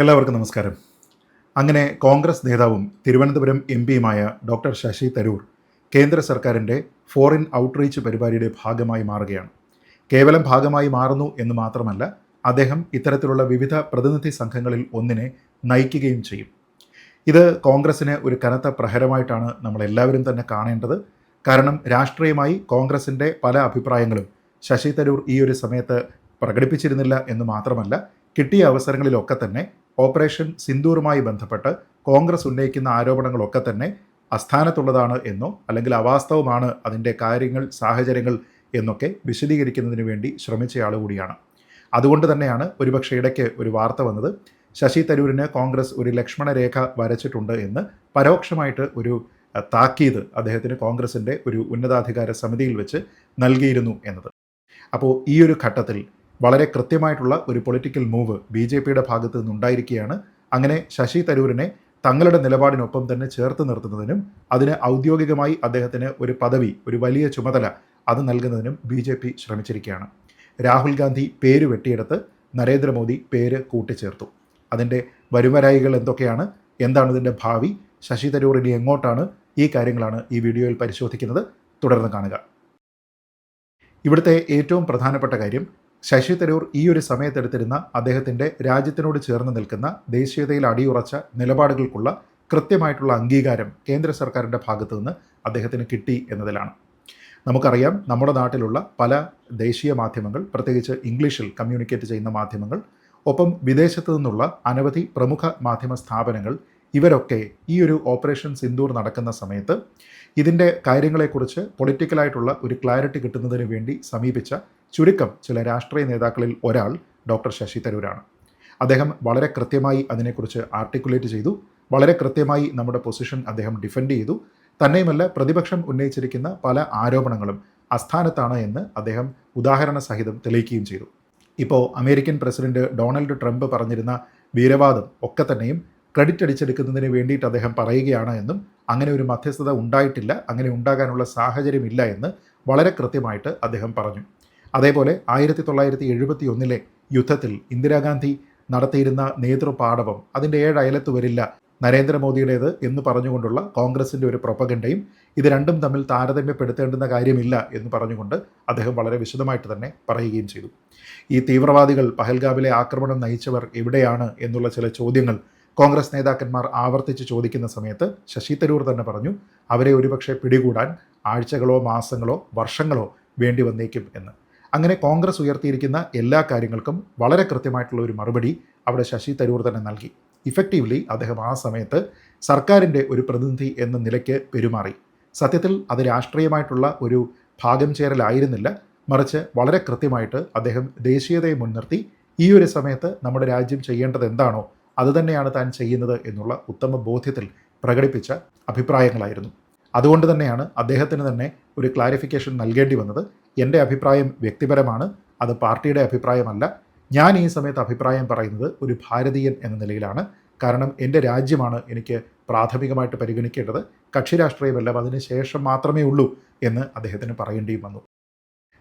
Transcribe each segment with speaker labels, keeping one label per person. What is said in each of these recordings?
Speaker 1: എല്ലാവർക്കും നമസ്കാരം. അങ്ങനെ കോൺഗ്രസ് നേതാവും തിരുവനന്തപുരം എംപിയുമായ ഡോക്ടർ ശശി തരൂർ കേന്ദ്ര സർക്കാരിൻ്റെ ഫോറിൻ ഔട്ട്റീച്ച് പരിപാടിയുടെ ഭാഗമായി മാറുകയാണ്. കേവലം ഭാഗമായി മാറുന്നു എന്ന് മാത്രമല്ല, അദ്ദേഹം ഇത്തരത്തിലുള്ള വിവിധ പ്രതിനിധി സംഘങ്ങളിൽ ഒന്നിനെ നയിക്കുകയും ചെയ്യും. ഇത് കോൺഗ്രസിന് ഒരു കനത്ത പ്രഹരമായിട്ടാണ് നമ്മളെല്ലാവരും തന്നെ കാണേണ്ടത്. കാരണം രാഷ്ട്രീയമായി കോൺഗ്രസിൻ്റെ പല അഭിപ്രായങ്ങളും ശശി തരൂർ ഈ ഒരു സമയത്ത് പ്രകടിപ്പിച്ചിരുന്നില്ല എന്ന് മാത്രമല്ല, കിട്ടിയ അവസരങ്ങളിലൊക്കെ തന്നെ ഓപ്പറേഷൻ സിന്ദൂറുമായി ബന്ധപ്പെട്ട് കോൺഗ്രസ് ഉന്നയിക്കുന്ന ആരോപണങ്ങളൊക്കെ തന്നെ അസ്ഥാനത്തുള്ളതാണ് എന്നോ അല്ലെങ്കിൽ അവാസ്തവമാണ് അതിൻ്റെ കാര്യങ്ങൾ, സാഹചര്യങ്ങൾ എന്നൊക്കെ വിശദീകരിക്കുന്നതിന് വേണ്ടി ശ്രമിച്ചയാൾ കൂടിയാണ്. അതുകൊണ്ട് തന്നെയാണ് ഒരുപക്ഷെ ഇടയ്ക്ക് ഒരു വാർത്ത വന്നത്, ശശി തരൂരിന് കോൺഗ്രസ് ഒരു ലക്ഷ്മണരേഖ വരച്ചിട്ടുണ്ട് എന്ന് പരോക്ഷമായിട്ട് ഒരു താക്കീത് അദ്ദേഹത്തിന് കോൺഗ്രസിൻ്റെ ഒരു ഉന്നതാധികാര സമിതിയിൽ വെച്ച് നൽകിയിരുന്നു എന്നത്. അപ്പോൾ ഈ ഒരു ഘട്ടത്തിൽ വളരെ കൃത്യമായിട്ടുള്ള ഒരു പൊളിറ്റിക്കൽ മൂവ് BJPയുടെ ഭാഗത്തു നിന്നുണ്ടായിരിക്കുകയാണ്. അങ്ങനെ ശശി തരൂരിനെ തങ്ങളുടെ നിലപാടിനൊപ്പം തന്നെ ചേർത്ത് നിർത്തുന്നതിനും അതിന് ഔദ്യോഗികമായി അദ്ദേഹത്തിന് ഒരു പദവി, ഒരു വലിയ ചുമതല അത് നൽകുന്നതിനും BJP ശ്രമിച്ചിരിക്കുകയാണ്. രാഹുൽ ഗാന്ധി പേര് വെട്ടിയെടുത്ത് നരേന്ദ്രമോദി പേര് കൂട്ടിച്ചേർത്തു. അതിൻ്റെ വരുവരായികൾ എന്തൊക്കെയാണ്, എന്താണ് ഇതിൻ്റെ ഭാവി, ശശി തരൂർ ഇനി എങ്ങോട്ടാണ്, ഈ കാര്യങ്ങളാണ് ഈ വീഡിയോയിൽ പരിശോധിക്കുന്നത്. തുടർന്ന് കാണുക. ഇവിടുത്തെ ഏറ്റവും പ്രധാനപ്പെട്ട കാര്യം, ശശി തരൂർ ഈ ഒരു സമയത്തെടുത്തിരുന്ന അദ്ദേഹത്തിൻ്റെ രാജ്യത്തിനോട് ചേർന്ന് നിൽക്കുന്ന ദേശീയതയിൽ അടിയുറച്ച നിലപാടുകൾക്കുള്ള കൃത്യമായിട്ടുള്ള അംഗീകാരം കേന്ദ്ര സർക്കാരിൻ്റെ ഭാഗത്തു നിന്ന് അദ്ദേഹത്തിന് കിട്ടി എന്നതിലാണ്. നമുക്കറിയാം, നമ്മുടെ നാട്ടിലുള്ള പല ദേശീയ മാധ്യമങ്ങൾ, പ്രത്യേകിച്ച് ഇംഗ്ലീഷിൽ കമ്മ്യൂണിക്കേറ്റ് ചെയ്യുന്ന മാധ്യമങ്ങൾ, ഒപ്പം വിദേശത്തു നിന്നുള്ള അനവധി പ്രമുഖ മാധ്യമ സ്ഥാപനങ്ങൾ, ഇവരൊക്കെ ഈ ഒരു ഓപ്പറേഷൻ സിന്ദൂർ നടക്കുന്ന സമയത്ത് ഇതിൻ്റെ കാര്യങ്ങളെക്കുറിച്ച് പൊളിറ്റിക്കലായിട്ടുള്ള ഒരു ക്ലാരിറ്റി കിട്ടുന്നതിന് വേണ്ടി സമീപിച്ച ചുരുക്കം ചില രാഷ്ട്രീയ നേതാക്കളിൽ ഒരാൾ ഡോക്ടർ ശശി തരൂരാണ്. അദ്ദേഹം വളരെ കൃത്യമായി അതിനെക്കുറിച്ച് ആർട്ടിക്കുലേറ്റ് ചെയ്തു, വളരെ കൃത്യമായി നമ്മുടെ പൊസിഷൻ അദ്ദേഹം ഡിഫെൻഡ് ചെയ്തു. തന്നെയുമല്ല, പ്രതിപക്ഷം ഉന്നയിച്ചിരിക്കുന്ന പല ആരോപണങ്ങളും അസ്ഥാനത്താണ് എന്ന് അദ്ദേഹം ഉദാഹരണ സഹിതം തെളിയിക്കുകയും ചെയ്തു. ഇപ്പോൾ അമേരിക്കൻ പ്രസിഡന്റ് ഡൊണാൾഡ് ട്രംപ് പറഞ്ഞിരുന്ന വീരവാദം ഒക്കെ തന്നെയും ക്രെഡിറ്റ് അടിച്ചെടുക്കുന്നതിന് വേണ്ടിയിട്ട് അദ്ദേഹം പറയുകയാണ് എന്നും അങ്ങനെ ഒരു മധ്യസ്ഥത ഉണ്ടായിട്ടില്ല, അങ്ങനെ ഉണ്ടാകാനുള്ള സാഹചര്യമില്ല എന്ന് വളരെ കൃത്യമായിട്ട് അദ്ദേഹം പറഞ്ഞു. അതേപോലെ 1971 യുദ്ധത്തിൽ ഇന്ദിരാഗാന്ധി നടത്തിയിരുന്ന നേതൃപാടവം അതിൻ്റെ 7 അയലത്ത് വരില്ല നരേന്ദ്രമോദിയുടേത് എന്ന് പറഞ്ഞുകൊണ്ടുള്ള കോൺഗ്രസിൻ്റെ ഒരു പ്രൊപ്പഗൻഡയും ഇത് രണ്ടും തമ്മിൽ താരതമ്യപ്പെടുത്തേണ്ടുന്ന കാര്യമില്ല എന്ന് പറഞ്ഞുകൊണ്ട് അദ്ദേഹം വളരെ വിശദമായിട്ട് തന്നെ പറയുകയും ചെയ്തു. ഈ തീവ്രവാദികൾ പഹൽഗാമിലെ ആക്രമണം നയിച്ചവർ എവിടെയാണ് എന്നുള്ള ചില ചോദ്യങ്ങൾ കോൺഗ്രസ് നേതാക്കന്മാർ ആവർത്തിച്ച് ചോദിക്കുന്ന സമയത്ത് ശശി തരൂർ തന്നെ പറഞ്ഞു, അവരെ ഒരുപക്ഷെ പിടികൂടാൻ ആഴ്ചകളോ മാസങ്ങളോ വർഷങ്ങളോ വേണ്ടി വന്നേക്കും എന്ന്. അങ്ങനെ കോൺഗ്രസ് ഉയർത്തിയിരിക്കുന്ന എല്ലാ കാര്യങ്ങൾക്കും വളരെ കൃത്യമായിട്ടുള്ള ഒരു മറുപടി അവിടെ ശശി തരൂർ തന്നെ നൽകി. ഇഫക്റ്റീവ്ലി അദ്ദേഹം ആ സമയത്ത് സർക്കാരിൻ്റെ ഒരു പ്രതിനിധി എന്ന നിലയ്ക്ക് പെരുമാറി. സത്യത്തിൽ അത് രാഷ്ട്രീയമായിട്ടുള്ള ഒരു ഭാഗം ചേരലായിരുന്നില്ല, മറിച്ച് വളരെ കൃത്യമായിട്ട് അദ്ദേഹം ദേശീയതയെ മുൻനിർത്തി ഈ ഒരു സമയത്ത് നമ്മുടെ രാജ്യം ചെയ്യേണ്ടത് എന്താണോ അതുതന്നെയാണ് താൻ ചെയ്യുന്നത് എന്നുള്ള ഉത്തമ ബോധ്യത്തിൽ പ്രകടിപ്പിച്ച അഭിപ്രായങ്ങളായിരുന്നു. അതുകൊണ്ട് തന്നെയാണ് അദ്ദേഹത്തിന് തന്നെ ഒരു ക്ലാരിഫിക്കേഷൻ നൽകേണ്ടി വന്നത്. എൻ്റെ അഭിപ്രായം വ്യക്തിപരമാണ്, അത് പാർട്ടിയുടെ അഭിപ്രായമല്ല. ഞാൻ ഈ സമയത്ത് അഭിപ്രായം പറയുന്നത് ഒരു ഭാരതീയൻ എന്ന നിലയിലാണ്. കാരണം എൻ്റെ രാജ്യമാണ് എനിക്ക് പ്രാഥമികമായിട്ട് പരിഗണിക്കേണ്ടത്, കക്ഷി രാഷ്ട്രീയമെല്ലാം അതിന് ശേഷം മാത്രമേ ഉള്ളൂ എന്ന് അദ്ദേഹത്തിന് പറയേണ്ടിയും വന്നു.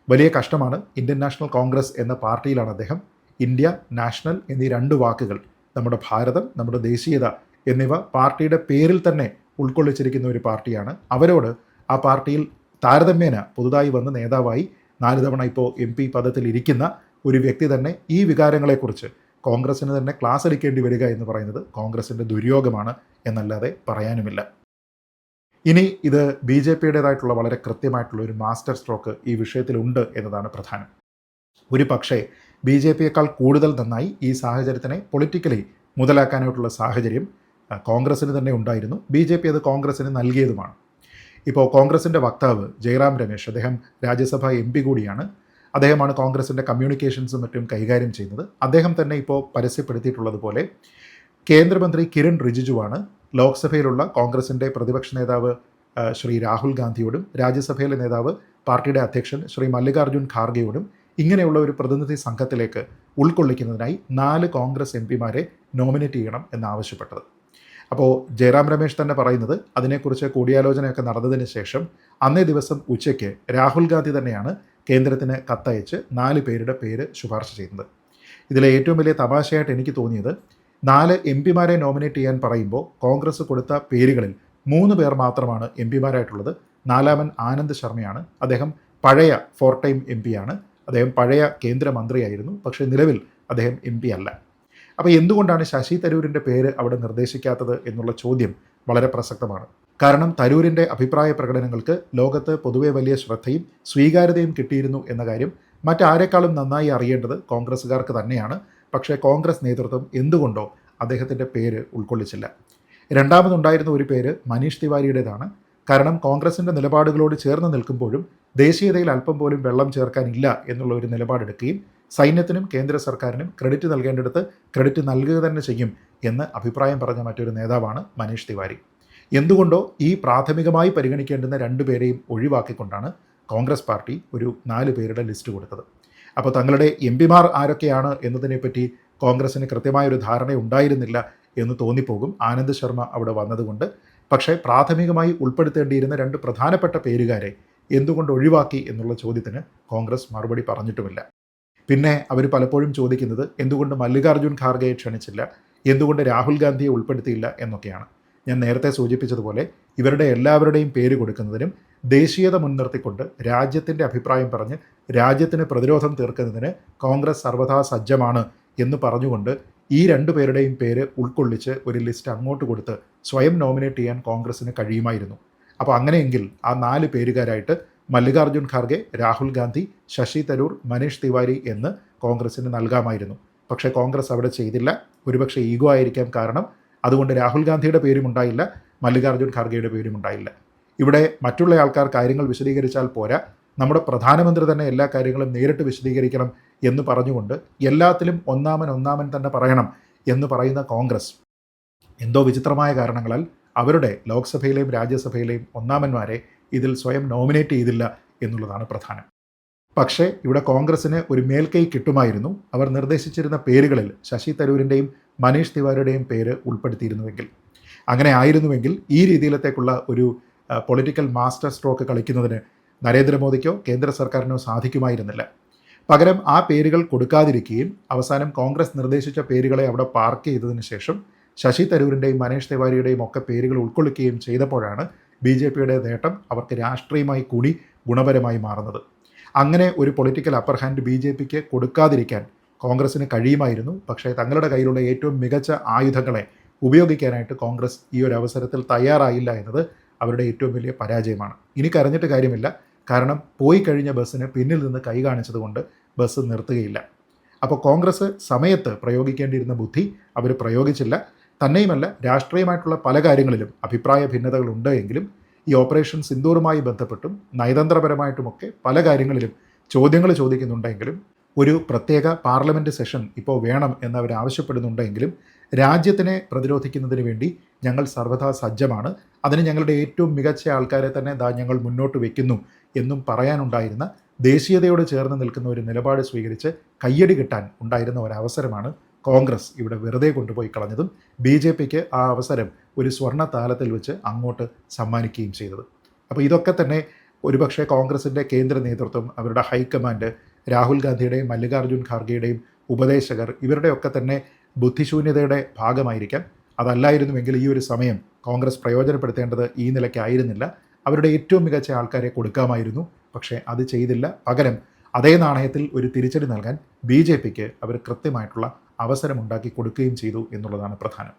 Speaker 1: വലിയ കഷ്ടമാണ്. ഇന്ത്യൻ നാഷണൽ കോൺഗ്രസ് എന്ന പാർട്ടിയിലാണ് അദ്ദേഹം. ഇന്ത്യ, നാഷണൽ എന്നീ 2 വാക്കുകൾ, നമ്മുടെ ഭാരതം, നമ്മുടെ ദേശീയത എന്നിവ പാർട്ടിയുടെ പേരിൽ തന്നെ ഉൾക്കൊള്ളിച്ചിരിക്കുന്ന ഒരു പാർട്ടിയാണ്. അവരോട് ആ പാർട്ടിയിൽ താരതമ്യേന പുതുതായി വന്ന നേതാവായി 4 തവണ ഇപ്പോൾ MP പദത്തിൽ ഇരിക്കുന്ന ഒരു വ്യക്തി തന്നെ ഈ വികാരങ്ങളെക്കുറിച്ച് കോൺഗ്രസ്സിന് തന്നെ ക്ലാസ് എടുക്കേണ്ടി വരിക എന്ന് പറയുന്നത് കോൺഗ്രസിൻ്റെ ദുര്യോഗമാണ് എന്നല്ലാതെ പറയാനുമില്ല. ഇനി ഇത് BJPയുടേതായിട്ടുള്ള വളരെ കൃത്യമായിട്ടുള്ള ഒരു മാസ്റ്റർ സ്ട്രോക്ക് ഈ വിഷയത്തിലുണ്ട് എന്നതാണ് പ്രധാനം. ഒരു പക്ഷേ BJPയേക്കാൾ കൂടുതൽ നന്നായി ഈ സാഹചര്യത്തിനെ പൊളിറ്റിക്കലി മുതലാക്കാനായിട്ടുള്ള സാഹചര്യം കോൺഗ്രസ്സിന് തന്നെ ഉണ്ടായിരുന്നു. BJP അത് കോൺഗ്രസ്സിന് നൽകിയതുമാണ്. ഇപ്പോൾ കോൺഗ്രസിൻ്റെ വക്താവ് ജയറാം രമേശ്, അദ്ദേഹം രാജ്യസഭ MP കൂടിയാണ്. അദ്ദേഹമാണ് കോൺഗ്രസിൻ്റെ കമ്മ്യൂണിക്കേഷൻസും മറ്റും കൈകാര്യം ചെയ്യുന്നത്. അദ്ദേഹം തന്നെ ഇപ്പോൾ പരസ്യപ്പെടുത്തിയിട്ടുള്ളതുപോലെ കേന്ദ്രമന്ത്രി കിരൺ റിജിജുവാണ് ലോക്സഭയിലുള്ള കോൺഗ്രസിൻ്റെ പ്രതിപക്ഷ നേതാവ് ശ്രീ രാഹുൽ ഗാന്ധിയോടും രാജ്യസഭയിലെ നേതാവ് പാർട്ടിയുടെ അധ്യക്ഷൻ ശ്രീ മല്ലികാർജുൻ ഖാർഗെയോടും ഇങ്ങനെയുള്ള ഒരു പ്രതിനിധി സംഘത്തിലേക്ക് ഉൾക്കൊള്ളിക്കുന്നതിനായി 4 കോൺഗ്രസ് MPമാരെ നോമിനേറ്റ് ചെയ്യണം എന്നാവശ്യപ്പെട്ടത്. അപ്പോൾ ജയറാം രമേശ് തന്നെ പറയുന്നത് അതിനെക്കുറിച്ച് കൂടിയാലോചനയൊക്കെ നടന്നതിന് ശേഷം അന്നേ ദിവസം ഉച്ചയ്ക്ക് രാഹുൽ ഗാന്ധി തന്നെയാണ് കേന്ദ്രത്തിന് കത്തയച്ച് 4 പേരുടെ പേര് ശുപാർശ ചെയ്യുന്നത്. ഇതിലെ ഏറ്റവും വലിയ തമാശയായിട്ട് എനിക്ക് തോന്നിയത്, 4 എം പിമാരെ നോമിനേറ്റ് ചെയ്യാൻ പറയുമ്പോൾ കോൺഗ്രസ് കൊടുത്ത പേരുകളിൽ 3 പേർ മാത്രമാണ് എം പിമാരായിട്ടുള്ളത്. 4-മൻ ആനന്ദ് ശർമ്മയാണ്. അദ്ദേഹം പഴയ 4 ടൈം എം പിയാണ്. അദ്ദേഹം പഴയ കേന്ദ്രമന്ത്രിയായിരുന്നു. പക്ഷേ നിലവിൽ അദ്ദേഹം എം പി അല്ല. അപ്പോൾ എന്തുകൊണ്ടാണ് ശശി തരൂരിൻ്റെ പേര് അവിടെ നിർദ്ദേശിക്കാത്തത് എന്നുള്ള ചോദ്യം വളരെ പ്രസക്തമാണ്. കാരണം തരൂരിൻ്റെ അഭിപ്രായ പ്രകടനങ്ങൾക്ക് ലോകത്ത് പൊതുവെ വലിയ ശ്രദ്ധയും സ്വീകാര്യതയും കിട്ടിയിരുന്നു എന്ന കാര്യം മറ്റാരെക്കാളും നന്നായി അറിയേണ്ടത് കോൺഗ്രസ്സുകാർക്ക് തന്നെയാണ്. പക്ഷേ കോൺഗ്രസ് നേതൃത്വം എന്തുകൊണ്ടോ അദ്ദേഹത്തിൻ്റെ പേര് ഉൾക്കൊള്ളിച്ചില്ല. രണ്ടാമതുണ്ടായിരുന്ന ഒരു പേര് മനീഷ് തിവാരിയുടേതാണ്. കാരണം കോൺഗ്രസിൻ്റെ നിലപാടുകളോട് ചേർന്ന് നിൽക്കുമ്പോഴും ദേശീയതയിൽ അല്പം പോലും വെള്ളം ചേർക്കാനില്ല എന്നുള്ള ഒരു നിലപാടെടുക്കുകയും സൈന്യത്തിനും കേന്ദ്ര സർക്കാരിനും ക്രെഡിറ്റ് നൽകേണ്ടിടത്ത് ക്രെഡിറ്റ് നൽകുക തന്നെ ചെയ്യും എന്ന് അഭിപ്രായം പറഞ്ഞ മറ്റൊരു നേതാവാണ് മനീഷ് തിവാരി. എന്തുകൊണ്ടോ ഈ പ്രാഥമികമായി പരിഗണിക്കേണ്ടുന്ന 2 പേരെയും ഒഴിവാക്കിക്കൊണ്ടാണ് കോൺഗ്രസ് പാർട്ടി ഒരു 4 പേരുടെ ലിസ്റ്റ് കൊടുത്തത്. അപ്പോൾ തങ്ങളുടെ എം പിമാർ ആരൊക്കെയാണ് എന്നതിനെപ്പറ്റി കോൺഗ്രസിന് കൃത്യമായൊരു ധാരണ ഉണ്ടായിരുന്നില്ല എന്ന് തോന്നിപ്പോകും ആനന്ദ് ശർമ്മ അവിടെ വന്നതുകൊണ്ട്. പക്ഷേ പ്രാഥമികമായി ഉൾപ്പെടുത്തേണ്ടിയിരുന്ന 2 പ്രധാനപ്പെട്ട പേരുകാരെ എന്തുകൊണ്ട് ഒഴിവാക്കി എന്നുള്ള ചോദ്യത്തിന് കോൺഗ്രസ് മറുപടി പറഞ്ഞിട്ടുമില്ല. പിന്നെ അവർ പലപ്പോഴും ചോദിക്കുന്നത് എന്തുകൊണ്ട് മല്ലികാർജ്ജുൻ ഖാർഗെയെ ക്ഷണിച്ചില്ല, എന്തുകൊണ്ട് രാഹുൽ ഗാന്ധിയെ ഉൾപ്പെടുത്തിയില്ല എന്നൊക്കെയാണ്. ഞാൻ നേരത്തെ സൂചിപ്പിച്ചതുപോലെ ഇവരുടെ എല്ലാവരുടെയും പേര് കൊടുക്കുന്നതിനും ദേശീയത മുൻനിർത്തിക്കൊണ്ട് രാജ്യത്തിൻ്റെ അഭിപ്രായം പറഞ്ഞ് രാജ്യത്തിന് പ്രതിരോധം തീർക്കുന്നതിന് കോൺഗ്രസ് സർവ്വതാ സജ്ജമാണ് എന്ന് പറഞ്ഞുകൊണ്ട് ഈ 2 പേരുടെയും പേര് ഉൾക്കൊള്ളിച്ച് ഒരു ലിസ്റ്റ് അങ്ങോട്ട് കൊടുത്ത് സ്വയം നോമിനേറ്റ് ചെയ്യാൻ കോൺഗ്രസ്സിന് കഴിയുമായിരുന്നു. അപ്പോൾ അങ്ങനെയെങ്കിൽ ആ 4 പേരുകാരായിട്ട് മല്ലികാർജ്ജുൻ ഖാർഗെ, രാഹുൽ ഗാന്ധി, ശശി തരൂർ, മനീഷ് തിവാരി എന്ന് കോൺഗ്രസ്സിന് നൽകാമായിരുന്നു. പക്ഷേ കോൺഗ്രസ് അവിടെ ചെയ്തില്ല. ഒരുപക്ഷെ ഈഗോ ആയിരിക്കാം കാരണം. അതുകൊണ്ട് രാഹുൽ ഗാന്ധിയുടെ പേരും ഉണ്ടായില്ല, മല്ലികാർജ്ജുൻ ഖാർഗെയുടെ പേരും ഉണ്ടായില്ല. ഇവിടെ മറ്റുള്ള ആൾക്കാർ കാര്യങ്ങൾ വിശദീകരിച്ചാൽ പോരാ, നമ്മുടെ പ്രധാനമന്ത്രി തന്നെ എല്ലാ കാര്യങ്ങളും നേരിട്ട് വിശദീകരിക്കണം എന്ന് പറഞ്ഞുകൊണ്ട് എല്ലാത്തിലും ഒന്നാമൻ തന്നെ പറയണം എന്ന് പറയുന്ന കോൺഗ്രസ് എന്തോ വിചിത്രമായ കാരണങ്ങളാൽ അവരുടെ ലോക്സഭയിലെയും രാജ്യസഭയിലെയും ഒന്നാമന്മാരെ ഇതിൽ സ്വയം നോമിനേറ്റ് ചെയ്തില്ല എന്നുള്ളതാണ് പ്രധാനം. പക്ഷേ ഇവിടെ കോൺഗ്രസ്സിന് ഒരു മേൽക്കൈ കിട്ടുമായിരുന്നു അവർ നിർദ്ദേശിച്ചിരുന്ന പേരുകളിൽ ശശി തരൂരിൻ്റെയും മനീഷ് തിവാരിയുടെയും പേര് ഉൾപ്പെടുത്തിയിരുന്നുവെങ്കിൽ. അങ്ങനെ ആയിരുന്നുവെങ്കിൽ ഈ രീതിയിലത്തേക്കുള്ള ഒരു പൊളിറ്റിക്കൽ മാസ്റ്റർ സ്ട്രോക്ക് കളിക്കുന്നതിന് നരേന്ദ്രമോദിക്കോ കേന്ദ്ര സർക്കാരിനോ സാധിക്കുമായിരുന്നില്ല. പകരം ആ പേരുകൾ കൊടുക്കാതിരിക്കുകയും അവസാനം കോൺഗ്രസ് നിർദ്ദേശിച്ച പേരുകളെ അവിടെ പാർക്ക് ചെയ്തതിന് ശേഷം ശശി തരൂരിൻ്റെയും മനീഷ് തിവാരിയുടെയും ഒക്കെ പേരുകൾ ഉൾക്കൊള്ളിക്കുകയും ചെയ്തപ്പോഴാണ് BJPയുടെ നേട്ടം അവർക്ക് രാഷ്ട്രീയമായി കൂടി ഗുണപരമായി മാറുന്നത്. അങ്ങനെ ഒരു പൊളിറ്റിക്കൽ അപ്പർ ഹാൻഡ് BJPക്ക് കൊടുക്കാതിരിക്കാൻ കോൺഗ്രസ്സിന് കഴിയുമായിരുന്നു. പക്ഷേ തങ്ങളുടെ കയ്യിലുള്ള ഏറ്റവും മികച്ച ആയുധങ്ങളെ ഉപയോഗിക്കാനായിട്ട് കോൺഗ്രസ് ഈ ഒരു അവസരത്തിൽ തയ്യാറായില്ല എന്നത് അവരുടെ ഏറ്റവും വലിയ പരാജയമാണ്. ഇനി കരഞ്ഞിട്ട് കാര്യമില്ല, കാരണം പോയി കഴിഞ്ഞ ബസ്സിന് പിന്നിൽ നിന്ന് കൈ കാണിച്ചതുകൊണ്ട് ബസ് നിർത്തുകയില്ല. അപ്പോൾ കോൺഗ്രസ് സമയത്ത് പ്രയോഗിക്കേണ്ടിയിരുന്ന ബുദ്ധി അവർ പ്രയോഗിച്ചില്ല. തന്നെയുമല്ല, രാഷ്ട്രീയമായിട്ടുള്ള പല കാര്യങ്ങളിലും അഭിപ്രായ ഭിന്നതകളുണ്ട് എങ്കിലും ഈ ഓപ്പറേഷൻ സിന്ദൂറുമായി ബന്ധപ്പെട്ടും നയതന്ത്രപരമായിട്ടുമൊക്കെ പല കാര്യങ്ങളിലും ചോദ്യങ്ങൾ ചോദിക്കുന്നുണ്ടെങ്കിലും ഒരു പ്രത്യേക പാർലമെൻറ്റ് സെഷൻ ഇപ്പോൾ വേണം എന്നവർ ആവശ്യപ്പെടുന്നുണ്ടെങ്കിലും രാജ്യത്തിനെ പ്രതിരോധിക്കുന്നതിന് വേണ്ടി ഞങ്ങൾ സർവ്വതാ സജ്ജമാണ്, അതിന് ഞങ്ങളുടെ ഏറ്റവും മികച്ച ആൾക്കാരെ തന്നെ ഞങ്ങൾ മുന്നോട്ട് വയ്ക്കുന്നു എന്നും പറയാനുണ്ടായിരുന്ന ദേശീയതയോട് ചേർന്ന് നിൽക്കുന്ന ഒരു നിലപാട് സ്വീകരിച്ച് കയ്യടി കിട്ടാൻ ഉണ്ടായിരുന്ന ഒരവസരമാണ് കോൺഗ്രസ് ഇവിടെ വെറുതെ കൊണ്ടുപോയി കളഞ്ഞതും BJPക്ക് ആ അവസരം ഒരു സ്വർണ്ണ താലത്തിൽ വെച്ച് അങ്ങോട്ട് സമ്മാനിക്കുകയും ചെയ്തത്. അപ്പോൾ ഇതൊക്കെ തന്നെ ഒരുപക്ഷെ കോൺഗ്രസിൻ്റെ കേന്ദ്ര നേതൃത്വം, അവരുടെ ഹൈക്കമാൻഡ്, രാഹുൽ ഗാന്ധിയുടെയും മല്ലികാർജ്ജുൻ ഖാർഗെയുടെയും ഉപദേശകർ ഇവരുടെയൊക്കെ തന്നെ ബുദ്ധിശൂന്യതയുടെ ഭാഗമായിരിക്കാം. അതല്ലായിരുന്നുവെങ്കിൽ ഈ ഒരു സമയം കോൺഗ്രസ് പ്രയോജനപ്പെടുത്തേണ്ടത് ഈ നിലയ്ക്കായിരുന്നില്ല. അവരുടെ ഏറ്റവും മികച്ച ആൾക്കാരെ കൊടുക്കാമായിരുന്നു. പക്ഷേ അത് ചെയ്തില്ല. പകരം അതേ നാണയത്തിൽ ഒരു തിരിച്ചടി നൽകാൻ BJPക്ക് അവർ കൃത്യമായിട്ടുള്ള അവസരമുണ്ടാക്കി കൊടുക്കുകയും ചെയ്തു എന്നുള്ളതാണ് പ്രധാനം.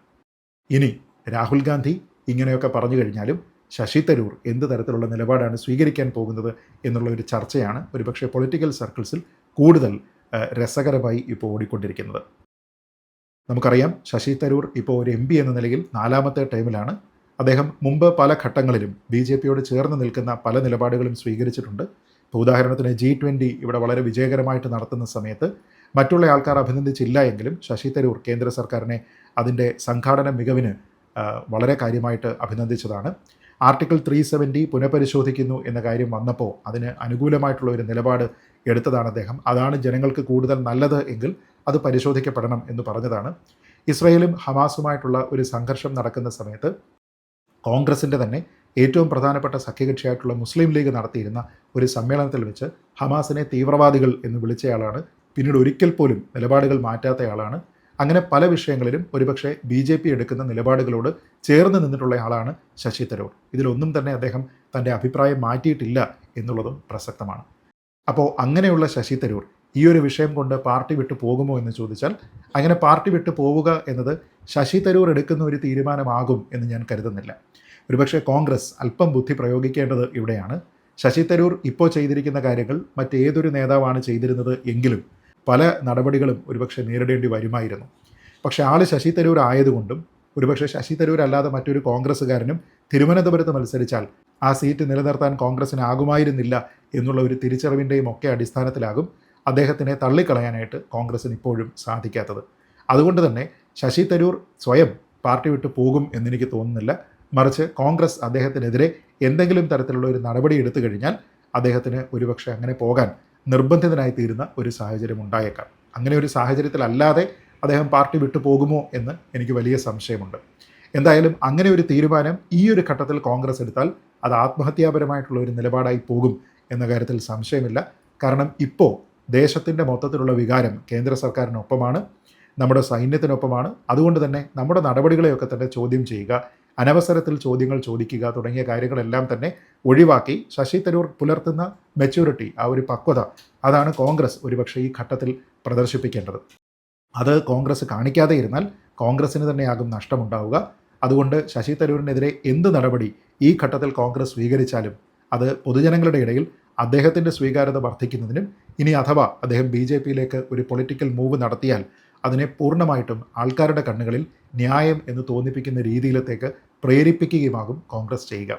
Speaker 1: ഇനി രാഹുൽ ഗാന്ധി ഇങ്ങനെയൊക്കെ പറഞ്ഞു കഴിഞ്ഞാലും ശശി തരൂർ എന്ത് തരത്തിലുള്ള നിലപാടാണ് സ്വീകരിക്കാൻ പോകുന്നത് എന്നുള്ള ഒരു ചർച്ചയാണ് ഒരുപക്ഷെ പൊളിറ്റിക്കൽ സർക്കിൾസിൽ കൂടുതൽ രസകരമായി ഇപ്പോൾ ഓടിക്കൊണ്ടിരിക്കുന്നത്. നമുക്കറിയാം, ശശി തരൂർ ഇപ്പോൾ ഒരു MP എന്ന നിലയിൽ 4ാമത്തെ ടൈമിലാണ്. അദ്ദേഹം മുമ്പ് പല ഘട്ടങ്ങളിലും BJPയോട് ചേർന്ന് നിൽക്കുന്ന പല നിലപാടുകളും സ്വീകരിച്ചിട്ടുണ്ട്. ഇപ്പോൾ ഉദാഹരണത്തിന് G20 ഇവിടെ വളരെ വിജയകരമായിട്ട് നടത്തുന്ന സമയത്ത് മറ്റുള്ള ആൾക്കാർ അഭിനന്ദിച്ചില്ല എങ്കിലും ശശി തരൂർ കേന്ദ്ര സർക്കാരിനെ അതിൻ്റെ സംഘാടന മികവിന് വളരെ കാര്യമായിട്ട് അഭിനന്ദിച്ചതാണ്. ആർട്ടിക്കിൾ 370 പുനഃപരിശോധിക്കുന്നു എന്ന കാര്യം വന്നപ്പോൾ അതിന് അനുകൂലമായിട്ടുള്ള ഒരു നിലപാട് എടുത്തതാണ് അദ്ദേഹം. അതാണ് ജനങ്ങൾക്ക് കൂടുതൽ നല്ലത് എങ്കിൽ അത് പരിശോധിക്കപ്പെടണം എന്ന് പറഞ്ഞതാണ്. ഇസ്രയേലും ഹമാസുമായിട്ടുള്ള ഒരു സംഘർഷം നടക്കുന്ന സമയത്ത് കോൺഗ്രസിൻ്റെ തന്നെ ഏറ്റവും പ്രധാനപ്പെട്ട സഖ്യകക്ഷിയായിട്ടുള്ള മുസ്ലിം ലീഗ് നടത്തിയിരുന്ന ഒരു സമ്മേളനത്തിൽ വെച്ച് ഹമാസിനെ തീവ്രവാദികൾ എന്ന് വിളിച്ചയാളാണ്. പിന്നീട് ഒരിക്കൽ പോലും നിലപാടുകൾ മാറ്റാത്തയാളാണ്. അങ്ങനെ പല വിഷയങ്ങളിലും ഒരുപക്ഷെ BJP എടുക്കുന്ന നിലപാടുകളോട് ചേർന്ന് നിന്നിട്ടുള്ള ആളാണ് ശശി തരൂർ. ഇതിലൊന്നും തന്നെ അദ്ദേഹം തൻ്റെ അഭിപ്രായം മാറ്റിയിട്ടില്ല എന്നുള്ളതും പ്രസക്തമാണ്. അപ്പോൾ അങ്ങനെയുള്ള ശശി തരൂർ ഈ ഒരു വിഷയം കൊണ്ട് പാർട്ടി വിട്ടു പോകുമോ എന്ന് ചോദിച്ചാൽ, അങ്ങനെ പാർട്ടി വിട്ടു പോവുക എന്നത് ശശി തരൂർ എടുക്കുന്ന ഒരു തീരുമാനമാകും എന്ന് ഞാൻ കരുതുന്നില്ല. ഒരുപക്ഷെ കോൺഗ്രസ് അല്പം ബുദ്ധി പ്രയോഗിക്കേണ്ടത് ഇവിടെയാണ്. ശശി തരൂർ ഇപ്പോൾ ചെയ്തിരിക്കുന്ന കാര്യങ്ങൾ മറ്റേതൊരു നേതാവാണ് ചെയ്തിരുന്നത് എങ്കിലും പല നടപടികളും ഒരുപക്ഷെ നേരിടേണ്ടി വരുമായിരുന്നു. പക്ഷേ ആൾ ശശി തരൂർ ആയതുകൊണ്ടും ഒരുപക്ഷെ ശശി തരൂർ അല്ലാതെ മറ്റൊരു കോൺഗ്രസ്സുകാരനും തിരുവനന്തപുരത്ത് മത്സരിച്ചാൽ ആ സീറ്റ് നിലനിർത്താൻ കോൺഗ്രസ്സിനാകുമായിരുന്നില്ല എന്നുള്ള ഒരു തിരിച്ചറിവിൻ്റെയും ഒക്കെ അടിസ്ഥാനത്തിലാകും അദ്ദേഹത്തിനെ തള്ളിക്കളയാനായിട്ട് കോൺഗ്രസ്സിന് ഇപ്പോഴും സാധിക്കാത്തത്. അതുകൊണ്ട് തന്നെ ശശി തരൂർ സ്വയം പാർട്ടി വിട്ടു പോകും എന്നെനിക്ക് തോന്നുന്നില്ല. മറിച്ച് കോൺഗ്രസ് അദ്ദേഹത്തിനെതിരെ എന്തെങ്കിലും തരത്തിലുള്ള ഒരു നടപടി എടുത്തു കഴിഞ്ഞാൽ അദ്ദേഹത്തിന് ഒരുപക്ഷെ അങ്ങനെ പോകാൻ നിർബന്ധിതനായി തീരുന്ന ഒരു സാഹചര്യം ഉണ്ടായേക്കാം. അങ്ങനെ ഒരു സാഹചര്യത്തിലല്ലാതെ അദ്ദേഹം പാർട്ടി വിട്ടു പോകുമോ എന്ന് എനിക്ക് വലിയ സംശയമുണ്ട്. എന്തായാലും അങ്ങനെ ഒരു തീരുമാനം ഈ ഒരു ഘട്ടത്തിൽ കോൺഗ്രസ് എടുത്താൽ അത് ആത്മഹത്യാപരമായിട്ടുള്ള ഒരു നിലപാടായി പോകും എന്ന കാര്യത്തിൽ സംശയമില്ല. കാരണം ഇപ്പോൾ ദേശത്തിൻ്റെ മൊത്തത്തിലുള്ള വികാരം കേന്ദ്ര സർക്കാരിനൊപ്പമാണ്, നമ്മുടെ സൈന്യത്തിനൊപ്പമാണ്. അതുകൊണ്ട് തന്നെ നമ്മുടെ നടപടികളെയൊക്കെ തന്നെ ചോദ്യം ചെയ്യുക, അനവസരത്തിൽ ചോദ്യങ്ങൾ ചോദിക്കുക തുടങ്ങിയ കാര്യങ്ങളെല്ലാം തന്നെ ഒഴിവാക്കി ശശി തരൂർ പുലർത്തുന്ന മെച്യൂരിറ്റി, ആ ഒരു പക്വത, അതാണ് കോൺഗ്രസ് ഒരുപക്ഷെ ഈ ഘട്ടത്തിൽ പ്രദർശിപ്പിക്കേണ്ടത്. അത് കോൺഗ്രസ് കാണിക്കാതെ ഇരുന്നാൽ കോൺഗ്രസ്സിന് തന്നെയാകും നഷ്ടമുണ്ടാവുക. അതുകൊണ്ട് ശശി തരൂരിനെതിരെ എന്ത് നടപടി ഈ ഘട്ടത്തിൽ കോൺഗ്രസ് സ്വീകരിച്ചാലും അത് പൊതുജനങ്ങളുടെ ഇടയിൽ അദ്ദേഹത്തിൻ്റെ സ്വീകാര്യത വർദ്ധിക്കുന്നതിനും ഇനി അഥവാ അദ്ദേഹം BJPയിലേക്ക് ഒരു പൊളിറ്റിക്കൽ മൂവ് നടത്തിയാൽ അതിനെ പൂർണ്ണമായിട്ടും ആൾക്കാരുടെ കണ്ണുകളിൽ ന്യായം എന്ന് തോന്നിപ്പിക്കുന്ന രീതിയിലത്തേക്ക് പ്രേരിപ്പിക്കുകയുമാകും കോൺഗ്രസ് ചെയ്യുക.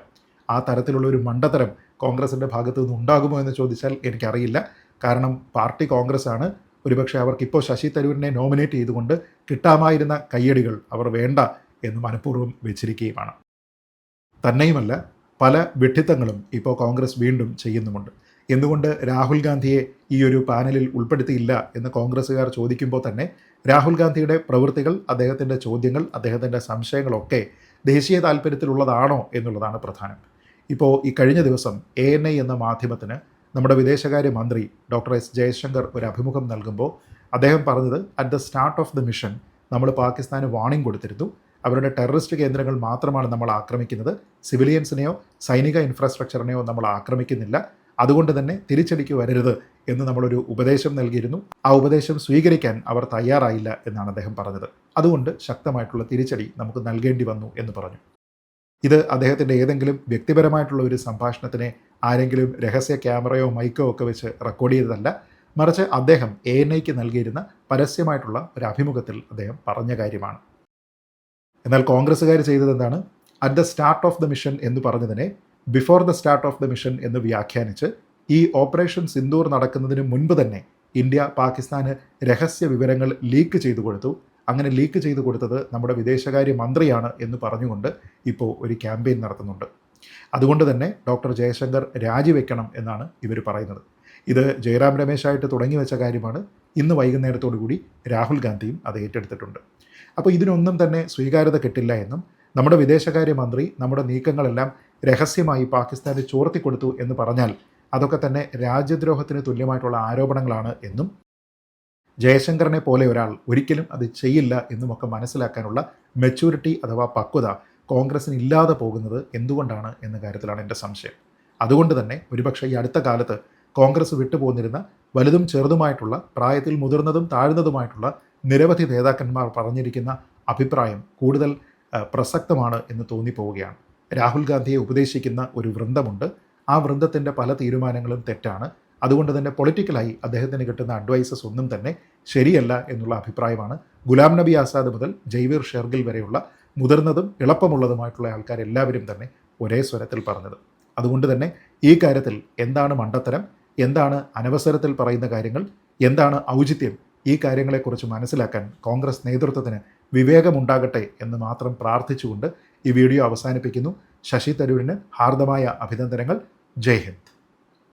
Speaker 1: ആ തരത്തിലുള്ള ഒരു മണ്ടത്തരം കോൺഗ്രസിൻ്റെ ഭാഗത്തു നിന്ന് ഉണ്ടാകുമോ എന്ന് ചോദിച്ചാൽ എനിക്കറിയില്ല. കാരണം പാർട്ടി കോൺഗ്രസ് ആണ്. ഒരുപക്ഷെ അവർക്കിപ്പോൾ ശശി തരൂരിനെ നോമിനേറ്റ് ചെയ്തുകൊണ്ട് കിട്ടാമായിരുന്ന കയ്യടികൾ അവർ വേണ്ട എന്ന് മനഃപൂർവ്വം വെച്ചിരിക്കുകയുമാണ്. തന്നെയുമല്ല, പല വിഡ്ഢിത്തങ്ങളും ഇപ്പോൾ കോൺഗ്രസ് വീണ്ടും ചെയ്യുന്നുമുണ്ട്. എന്തുകൊണ്ട് രാഹുൽ ഗാന്ധിയെ ഈ ഒരു പാനലിൽ ഉൾപ്പെടുത്തിയില്ല എന്ന് കോൺഗ്രസ്സുകാർ ചോദിക്കുമ്പോൾ തന്നെ രാഹുൽ ഗാന്ധിയുടെ പ്രവൃത്തികൾ, അദ്ദേഹത്തിൻ്റെ ചോദ്യങ്ങൾ, അദ്ദേഹത്തിൻ്റെ സംശയങ്ങളൊക്കെ ദേശീയ താല്പര്യത്തിലുള്ളതാണോ എന്നുള്ളതാണ് പ്രധാനം. ഇപ്പോൾ ഈ കഴിഞ്ഞ ദിവസം ANI എന്ന മാധ്യമത്തിന് നമ്മുടെ വിദേശകാര്യ മന്ത്രി ഡോക്ടർ S ജയശങ്കർ ഒരു അഭിമുഖം നൽകുമ്പോൾ അദ്ദേഹം പറഞ്ഞത്, at the start of the mission നമ്മൾ പാകിസ്ഥാന് വാർണിംഗ് കൊടുത്തിരുന്നു. അവരുടെ ടെററിസ്റ്റ് കേന്ദ്രങ്ങൾ മാത്രമാണ് നമ്മൾ ആക്രമിക്കുന്നത്, സിവിലിയൻസിനെയോ സൈനിക ഇൻഫ്രാസ്ട്രക്ചറിനെയോ നമ്മൾ ആക്രമിക്കുന്നില്ല. അതുകൊണ്ട് തന്നെ തിരിച്ചടിക്ക് വരരുത് എന്ന് നമ്മളൊരു ഉപദേശം നൽകിയിരുന്നു. ആ ഉപദേശം സ്വീകരിക്കാൻ അവർ തയ്യാറായില്ല എന്നാണ് അദ്ദേഹം പറഞ്ഞത്. അതുകൊണ്ട് ശക്തമായിട്ടുള്ള തിരിച്ചടി നമുക്ക് നൽകേണ്ടി വന്നു എന്ന് പറഞ്ഞു. ഇത് അദ്ദേഹത്തിൻ്റെ ഏതെങ്കിലും വ്യക്തിപരമായിട്ടുള്ള ഒരു സംഭാഷണത്തിനെ ആരെങ്കിലും രഹസ്യ ക്യാമറയോ മൈക്കോ ഒക്കെ വെച്ച് റെക്കോർഡ് ചെയ്തതല്ല. മറിച്ച് അദ്ദേഹം ANIക്ക് നൽകിയിരുന്ന പരസ്യമായിട്ടുള്ള ഒരു അഭിമുഖത്തിൽ അദ്ദേഹം പറഞ്ഞ കാര്യമാണ്. എന്നാൽ കോൺഗ്രസ്സുകാർ ചെയ്തത് എന്താണ്? At the start of the mission എന്ന് പറഞ്ഞതിനെ before the start of the mission എന്ന് വ്യാഖ്യാനിച്ച് ഈ ഓപ്പറേഷൻ സിന്ദൂർ നടക്കുന്നതിന് മുൻപ് തന്നെ ഇന്ത്യ പാകിസ്ഥാന് രഹസ്യ വിവരങ്ങൾ ലീക്ക് ചെയ്തു കൊടുത്തു. അങ്ങനെ ലീക്ക് ചെയ്തു കൊടുത്തത് നമ്മുടെ വിദേശകാര്യ മന്ത്രിയാണ് എന്ന് പറഞ്ഞുകൊണ്ട് ഇപ്പോൾ ഒരു ക്യാമ്പയിൻ നടത്തുന്നുണ്ട്. അതുകൊണ്ട് തന്നെ ഡോക്ടർ ജയശങ്കർ രാജിവെക്കണം എന്നാണ് ഇവർ പറയുന്നത്. ഇത് ജയറാം രമേശായിട്ട് തുടങ്ങി വെച്ച കാര്യമാണ്. ഇന്ന് വൈകുന്നേരത്തോടു കൂടി രാഹുൽ ഗാന്ധിയും അത് ഏറ്റെടുത്തിട്ടുണ്ട്. അപ്പോൾ ഇതിനൊന്നും തന്നെ സ്വീകാര്യത കിട്ടില്ല എന്നും നമ്മുടെ വിദേശകാര്യ മന്ത്രി നമ്മുടെ നീക്കങ്ങളെല്ലാം രഹസ്യമായി പാകിസ്ഥാന് ചോർത്തിക്കൊടുത്തു എന്ന് പറഞ്ഞാൽ അതൊക്കെ തന്നെ രാജ്യദ്രോഹത്തിന് തുല്യമായിട്ടുള്ള ആരോപണങ്ങളാണ് എന്നും ജയശങ്കറിനെ പോലെ ഒരാൾ ഒരിക്കലും അത് ചെയ്യില്ല എന്നുമൊക്കെ മനസ്സിലാക്കാനുള്ള മെച്യൂരിറ്റി അഥവാ പക്വത കോൺഗ്രസ്സിന് ഇല്ലാതെ പോകുന്നത് എന്തുകൊണ്ടാണ് എന്ന കാര്യത്തിലാണ് എൻ്റെ സംശയം. അതുകൊണ്ട് തന്നെ ഒരുപക്ഷെ ഈ അടുത്ത കാലത്ത് കോൺഗ്രസ് വിട്ടുപോന്നിരുന്ന വലുതും ചെറുതുമായിട്ടുള്ള, പ്രായത്തിൽ മുതിർന്നതും താഴ്ന്നതുമായിട്ടുള്ള നിരവധി നേതാക്കന്മാർ പറഞ്ഞിരിക്കുന്ന അഭിപ്രായം കൂടുതൽ പ്രസക്തമാണ് എന്ന് തോന്നിപ്പോവുകയാണ്. രാഹുൽ ഗാന്ധിയെ ഉപദേശിക്കുന്ന ഒരു വൃന്ദമുണ്ട്. ആ വൃന്ദത്തിൻ്റെ പല തീരുമാനങ്ങളും തെറ്റാണ്. അതുകൊണ്ട് തന്നെ പൊളിറ്റിക്കലായി അദ്ദേഹത്തിന് കിട്ടുന്ന അഡ്വൈസസ് ഒന്നും തന്നെ ശരിയല്ല എന്നുള്ള അഭിപ്രായമാണ് ഗുലാം നബി ആസാദ് മുതൽ ജയ്വീർ ഷെർഗിൽ വരെയുള്ള മുതിർന്നതും എളുപ്പമുള്ളതുമായിട്ടുള്ള ആൾക്കാരെല്ലാവരും തന്നെ ഒരേ സ്വരത്തിൽ പറഞ്ഞത്. അതുകൊണ്ട് തന്നെ ഈ കാര്യത്തിൽ എന്താണ് മണ്ടത്തരം, എന്താണ് അനവസരത്തിൽ പറയുന്ന കാര്യങ്ങൾ, എന്താണ് ഔചിത്യം, ഈ കാര്യങ്ങളെക്കുറിച്ച് മനസ്സിലാക്കാൻ കോൺഗ്രസ് നേതൃത്വത്തിന് വിവേകമുണ്ടാകട്ടെ എന്ന് മാത്രം പ്രാർത്ഥിച്ചുകൊണ്ട് ഈ വീഡിയോ അവസാനിപ്പിക്കുന്നു. ശശി തരൂരിന് ഹാർദമായ അഭിനന്ദനങ്ങൾ. ജയ് ഹിന്ദ്.